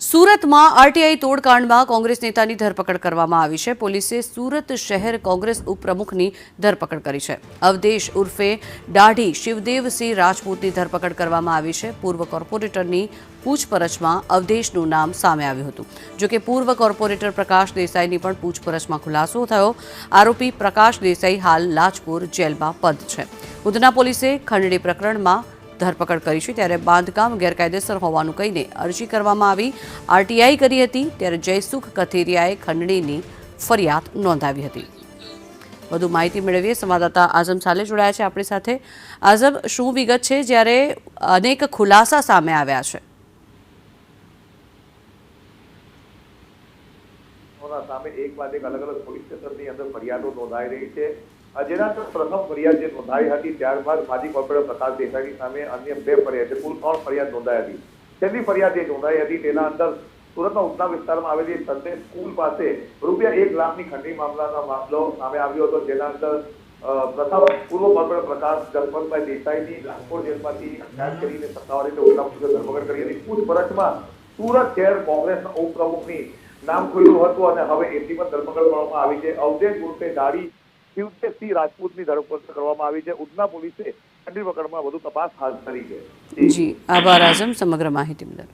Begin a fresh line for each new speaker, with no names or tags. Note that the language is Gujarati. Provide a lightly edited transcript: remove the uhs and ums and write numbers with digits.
સુરતમાં આરટીઆઈ તોડકાંડમાં કોંગ્રેસ નેતાની ધરપકડ કરવામાં આવી છે। પોલીસે સુરત શહેર કોંગ્રેસ ઉપપ્રમુખની ધરપકડ કરી છે। અવધેશ ઉર્ફે દાઢી શિવદેવસિંહ રાજપૂતની ધરપકડ કરવામાં આવી છે। પૂર્વ કોર્પોરેટરની પૂછપરછમાં અવધેશનું નામ સામે આવ્યું હતું। જો કે પૂર્વ કોર્પોરેટર પ્રકાશ દેસાઈની પણ પૂછપરછમાં ખુલાસો થયો। આરોપી પ્રકાશ દેસાઈ હાલ લાજપોર જેલમાં બંધ છે। ઉધના પોલીસે ખંડણી પ્રકરણમાં ધરપકડ કરી છે। ત્યારે બાંધકામ ગેરકાયદેસર હોવાનું કહીને અરજી કરવામાં આવી। આરટીઆઈ કરી હતી ત્યારે જયસુખ કથિરિયાએ ખંડણીની ફરિયાદ નોંધાવી હતી। વધુ માહિતી મેળવીએ સંવાદદાતા આઝમ સાલે જોડાયા છે આપણી સાથે। આઝમ, શું વિગત છે જ્યારે અનેક ખુલાસા સામે આવ્યા છે?
સામે એક બાદ એક અલગ અલગ પોલીસ સ્ટેશનની અંદર ફરિયાદો નોંધાઈ રહી છે। જેના પ્રથમ ફરિયાદ જે નોંધાઈ હતી ત્યારબાદ માજી કોર્પોરેટર પ્રકાશ દેસાઈની સામે અન્ય 2 ફરિયાદ કુલ 3 ફરિયાદ નોંધાઈ હતી। છેલ્લી ફરિયાદ જે નોંધાઈ હતી તેના અંદર સુરતના ઉધના વિસ્તારમાં આવેલી સંદેશ સ્કૂલ પાસે રૂપિયા 1 લાખની ખંડણી મામલાનો મામલો સામે આવ્યો હતો। જેના અંદર પ્રથમ પૂર્વ કોર્પોરેટર પ્રકાશ જસવંતભાઈ દેસાઈની લાજપોર જેલમાંથી અટકાયત કરીને સત્તાવાર રીતે ઉધના પોલીસે ધરપકડ કરી હતી। પૂછપરછમાં સુરત શહેર કોંગ્રેસના ઉપપ્રમુખની નામ ખુલ્યું હતું અને હવે એમની પણ ધરપકડ કરવામાં આવી છે। અવધેશ ઉર્ફે દાઢી શિવદેવસિંહ રાજપૂતની ધરપકડ કરવામાં આવી છે। ઉધના પોલીસે ખંડણી પ્રકરણમાં વધુ તપાસ હાથ ધરી છે।
જી, આભાર આઝમ સમગ્ર માહિતી બદલ।